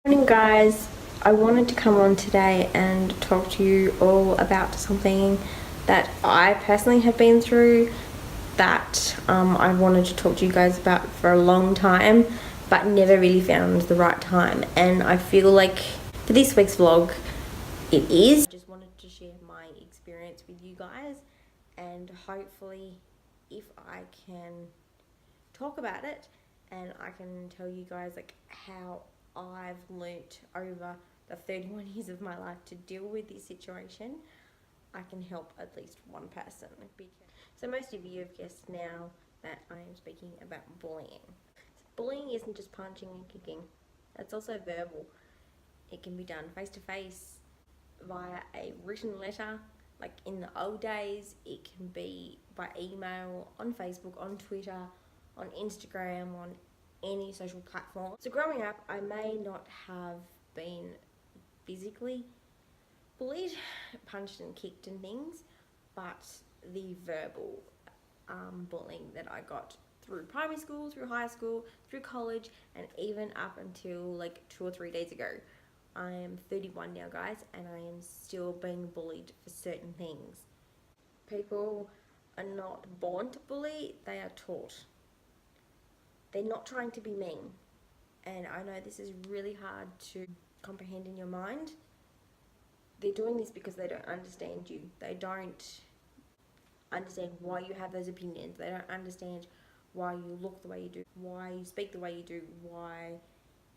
Morning guys, I wanted to come on today and talk to you all about something that I personally have been through that I wanted to talk to you guys about for a long time but never really found the right time, and I feel like for this week's vlog it is. I just wanted to share my experience with you guys, and hopefully if I can talk about it and I can tell you guys like how I've learnt over the 31 years of my life to deal with this situation, I can help at least one person. So most of you have guessed now that I am speaking about bullying. Bullying isn't just punching and kicking, it's also verbal. It can be done face to face, via a written letter, like in the old days. It can be by email, on Facebook, on Twitter, on Instagram, on any social platform. So growing up, I may not have been physically bullied, punched and kicked and things, but the verbal bullying that I got through primary school, through high school, through college, and even up until like 2 or 3 days ago. I am 31 now, guys, and I am still being bullied for certain things. People are not born to bully, they are taught. They're not trying to be mean. And I know this is really hard to comprehend in your mind. They're doing this because they don't understand you. They don't understand why you have those opinions. They don't understand why you look the way you do, why you speak the way you do, why,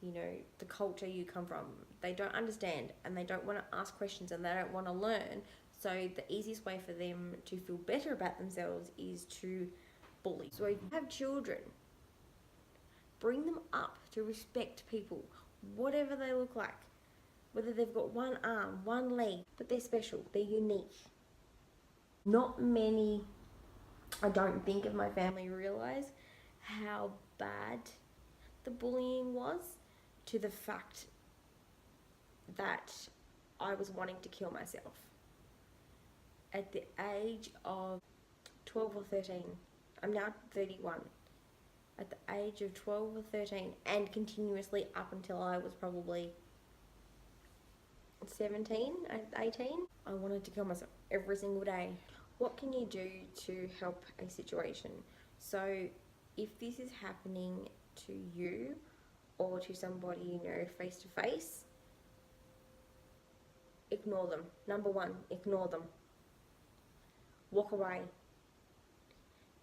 you know, the culture you come from. They don't understand, and they don't want to ask questions, and they don't want to learn. So the easiest way for them to feel better about themselves is to bully. So if you have children, bring them up to respect people, whatever they look like. Whether they've got one arm, one leg, but they're special, they're unique. Not many, I don't think, of my family realise how bad the bullying was, to the fact that I was wanting to kill myself. At the age of 12 or 13, I'm now 31. At the age of 12 or 13, and continuously up until I was probably 17, 18, I wanted to kill myself every single day. What can you do to help a situation? So if this is happening to you or to somebody you know face to face, ignore them. Number one, ignore them. Walk away.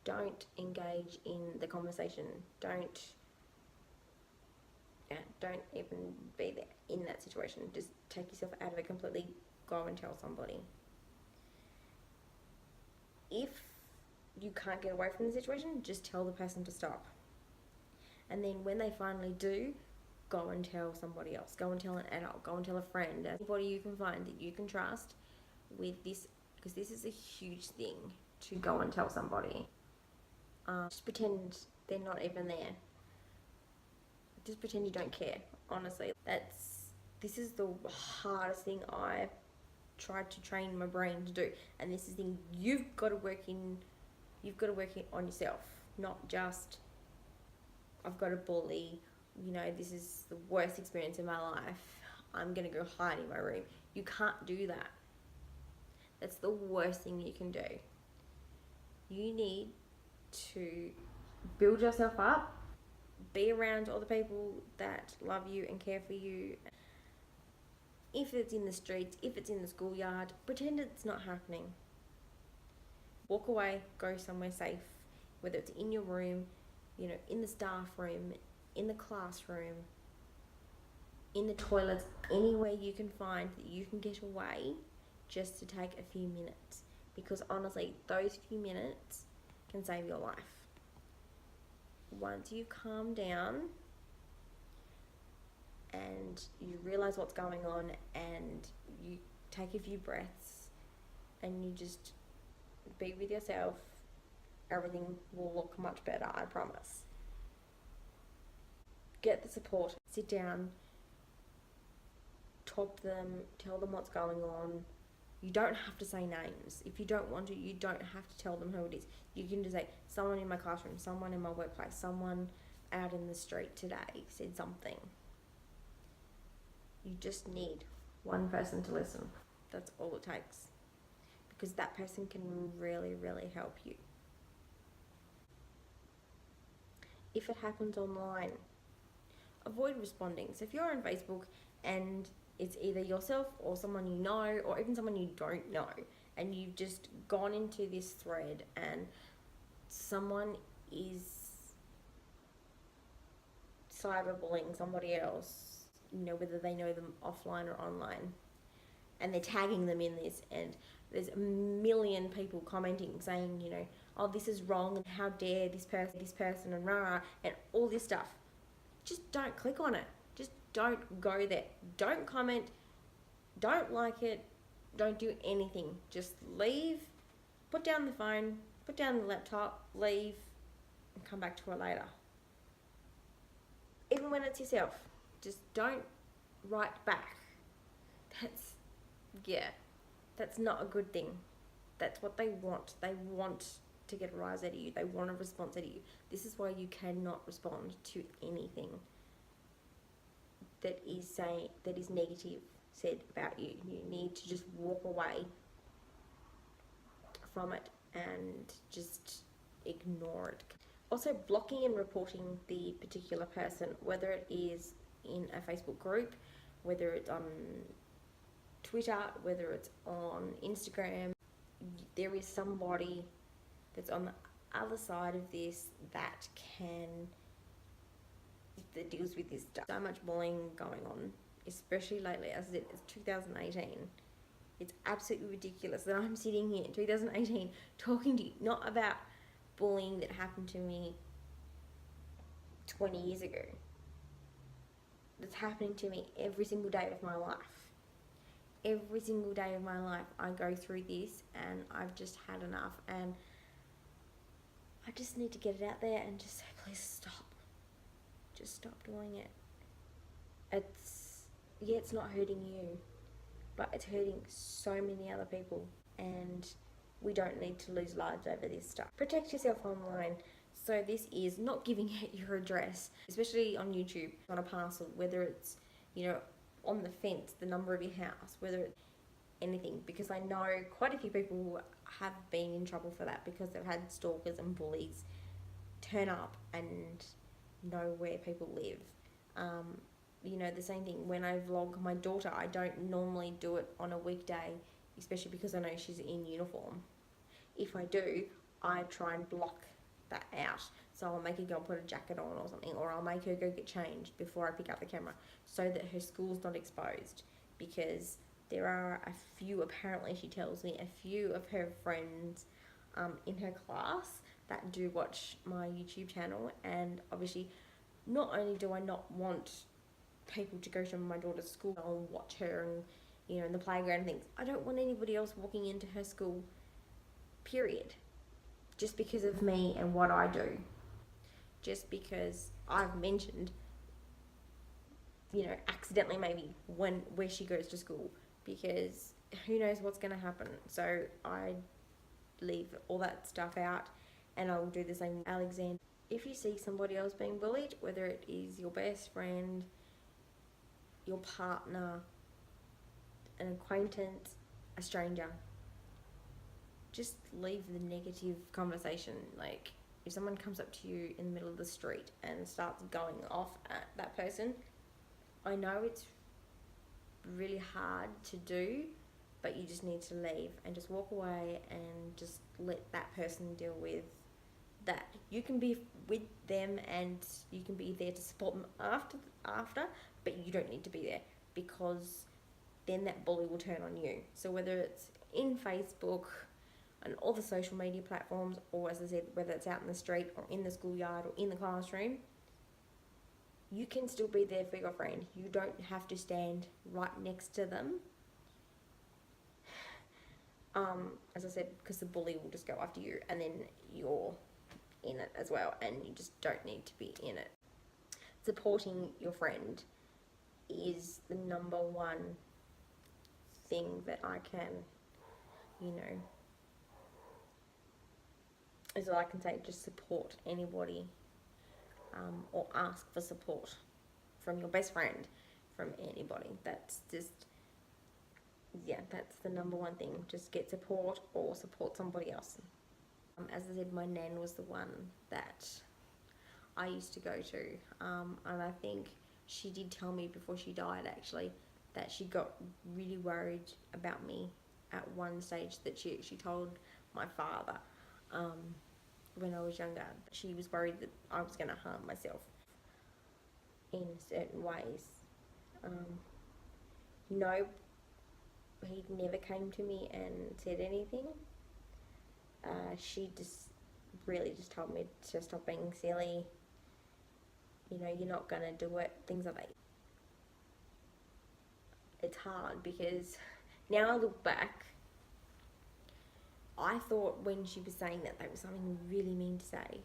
Don't engage in the conversation. Don't even be there in that situation. Just take yourself out of it completely. Go and tell somebody. If you can't get away from the situation, just tell the person to stop. And then when they finally do, go and tell somebody else. Go and tell an adult. Go and tell a friend. Anybody you can find that you can trust with this, because this is a huge thing to go and tell somebody. Just pretend they're not even there. Just pretend you don't care. Honestly, this is the hardest thing I've tried to train my brain to do, and this is the thing you've got to work in on yourself, not just I've got a bully, you know, this is the worst experience in my life, I'm gonna go hide in my room. You can't do that. That's the worst thing you can do. You need to build yourself up, be around all the people that love you and care for you. If it's in the streets, if it's in the schoolyard, pretend it's not happening. Walk away, go somewhere safe, whether it's in your room, you know, in the staff room, in the classroom, in the toilets, anywhere you can find that you can get away, just to take a few minutes. Because honestly, those few minutes can save your life. Once you calm down and you realize what's going on and you take a few breaths and you just be with yourself, everything will look much better, I promise. Get the support, sit down, talk to them, tell them what's going on. You don't have to say names. If you don't want to, you don't have to tell them who it is. You can just say, someone in my classroom, someone in my workplace, someone out in the street today said something. You just need one person to listen. That's all it takes. Because that person can really, really help you. If it happens online, avoid responding. So if you're on Facebook and it's either yourself or someone you know, or even someone you don't know, and you've just gone into this thread and someone is cyberbullying somebody else, whether they know them offline or online, and they're tagging them in this, and there's a million people commenting saying, oh, this is wrong, and how dare this person, and rah, and all this stuff. Just don't click on it. Just don't go there. Don't comment. Don't like it. Don't do anything. Just leave, put down the phone, put down the laptop, leave, and come back to it later. Even when it's yourself, just don't write back. That's not a good thing. That's what they want. They want to get a rise out of you. They want a response out of you. This is why you cannot respond to anything that is negative said about you. You need to just walk away from it and just ignore it. Also, blocking and reporting the particular person, whether it is in a Facebook group, whether it's on Twitter, whether it's on Instagram. There is somebody that's on the other side of this that deals with this stuff. So much bullying going on, especially lately. As it's 2018. It's absolutely ridiculous that I'm sitting here in 2018 talking to you not about bullying that happened to me 20 years ago. That's happening to me every single day of my life. Every single day of my life I go through this, and I've just had enough, and I just need to get it out there and just say, please stop. Just stop doing it. It's not hurting you, but it's hurting so many other people, and we don't need to lose lives over this stuff. Protect yourself online. So this is not giving out your address, especially on YouTube, on a parcel, whether it's, on the fence, the number of your house, whether it's anything, because I know quite a few people who have been in trouble for that because they've had stalkers and bullies turn up and know where people live. The same thing when I vlog my daughter. I don't normally do it on a weekday, especially because I know she's in uniform. If I do, I try and block that out. So I'll make her go and put a jacket on or something, or I'll make her go get changed before I pick up the camera so that her school's not exposed, because there are a few, apparently she tells me, a few of her friends in her class that do watch my YouTube channel, and obviously not only do I not want people to go to my daughter's school and watch her and in the playground and things, I don't want anybody else walking into her school, period, just because of me and what I do, just because I've mentioned accidentally maybe where she goes to school, because who knows what's going to happen. So I leave all that stuff out, and I will do the same with Alexander. If you see somebody else being bullied, whether it is your best friend, your partner, an acquaintance, a stranger, just leave the negative conversation. Like, if someone comes up to you in the middle of the street and starts going off at that person, I know it's really hard to do, but you just need to leave and just walk away and just let that person deal with that. You can be with them and you can be there to support them after, but you don't need to be there, because then that bully will turn on you. So whether it's in Facebook and all the social media platforms, or as I said, whether it's out in the street or in the schoolyard or in the classroom, you can still be there for your friend. You don't have to stand right next to them. As I said, because the bully will just go after you, and then you're in it as well, and you just don't need to be in it. Supporting your friend is the number one thing that I can, is all I can say. Just support anybody, or ask for support from your best friend, from anybody. That's just, yeah, that's the number one thing. Just get support or support somebody else. As I said, my nan was the one that I used to go to, and I think she did tell me before she died actually that she got really worried about me at one stage, that she told my father when I was younger. She was worried that I was going to harm myself in certain ways. No, he never came to me and said anything. She just really just told me to stop being silly. You know, you're not going to do it, things like that. It's hard because now I look back, I thought when she was saying that was something really mean to say.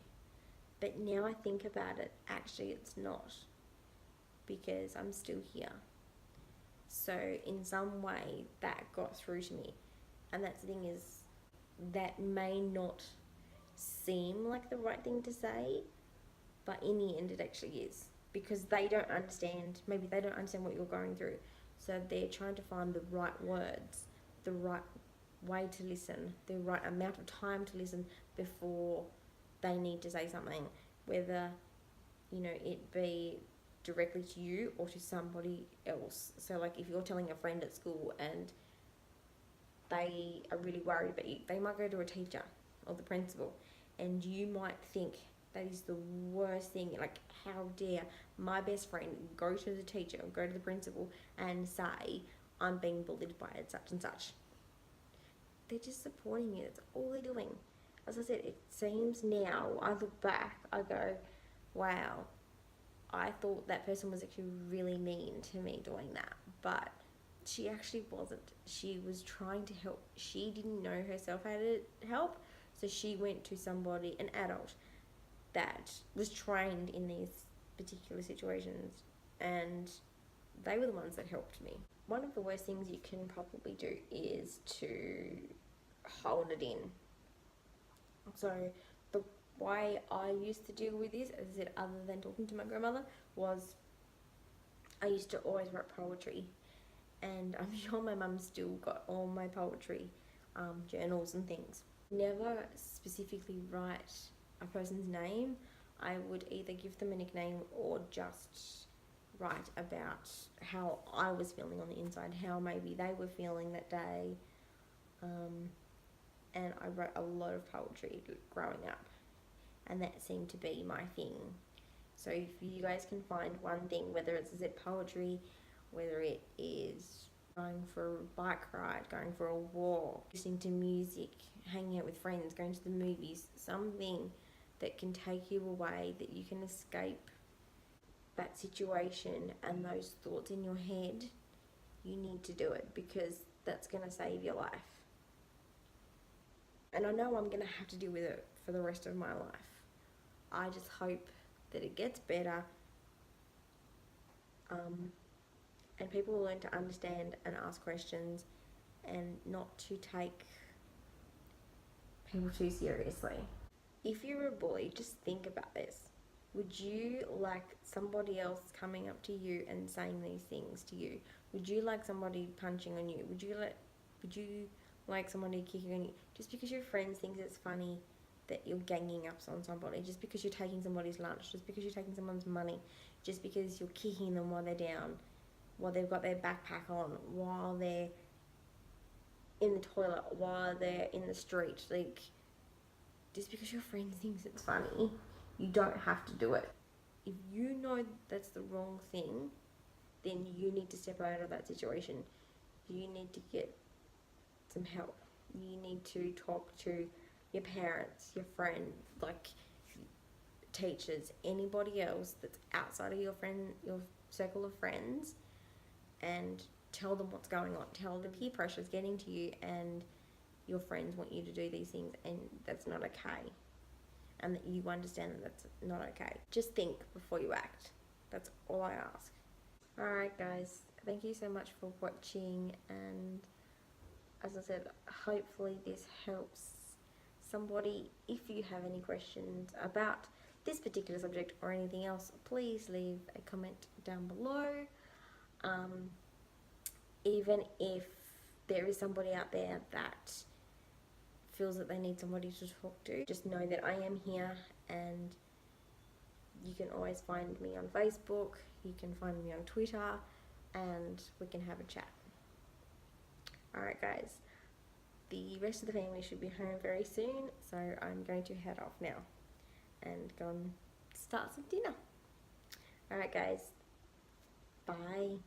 But now I think about it, actually it's not, because I'm still here. So in some way that got through to me. And that's the thing, is that may not seem like the right thing to say, but in the end it actually is, because they don't understand, maybe they don't understand what you're going through, so they're trying to find the right words, the right way to listen, the right amount of time to listen before they need to say something, whether, you know, it be directly to you or to somebody else. So like if you're telling a friend at school and they are really worried about you, they might go to a teacher or the principal, and you might think that is the worst thing, like how dare my best friend go to the teacher or go to the principal and say I'm being bullied by such and such. They're just supporting you, that's all they're doing. As I said, it seems now, I look back, I go, wow, I thought that person was actually really mean to me doing that, but she actually wasn't. She was trying to help. She didn't know herself how to help, so she went to somebody, an adult, that was trained in these particular situations, and they were the ones that helped me. One of the worst things you can probably do is to hold it in. So the way I used to deal with this, as I said, other than talking to my grandmother, was I used to always write poetry, and I'm sure my mum still got all my poetry journals and things. Never specifically write a person's name. I would either give them a nickname or just write about how I was feeling on the inside, how maybe they were feeling that day. And I wrote a lot of poetry growing up, and that seemed to be my thing. So if you guys can find one thing, whether it's, is it poetry, whether it is going for a bike ride, going for a walk, listening to music, hanging out with friends, going to the movies, something that can take you away, that you can escape that situation and those thoughts in your head, you need to do it, because that's going to save your life. And I know I'm going to have to deal with it for the rest of my life. I just hope that it gets better, and people will learn to understand and ask questions and not to take people too seriously. If you're a bully, just think about this. Would you like somebody else coming up to you and saying these things to you? Would you like somebody punching on you? Would you like somebody kicking on you? Just because your friends think it's funny that you're ganging up on somebody, just because you're taking somebody's lunch, just because you're taking someone's money, just because you're kicking them while they're down, while they've got their backpack on, while they're in the toilet, while they're in the street, like, just because your friend thinks it's funny, you don't have to do it. If you know that's the wrong thing, then you need to step out of that situation. You need to get some help. You need to talk to your parents, your friend, like teachers, anybody else that's outside of your circle of friends, and tell them what's going on. Tell them peer pressure is getting to you and your friends want you to do these things, and that's not okay, and that you understand that that's not okay. Just think before you act. That's all I ask. Alright guys, thank you so much for watching, and as I said, hopefully this helps somebody. If you have any questions about this particular subject or anything else, please leave a comment down below. Even if there is somebody out there that feels that they need somebody to talk to, just know that I am here, and you can always find me on Facebook, you can find me on Twitter, and we can have a chat. Alright guys, the rest of the family should be home very soon, so I'm going to head off now and go and start some dinner. Alright guys, bye.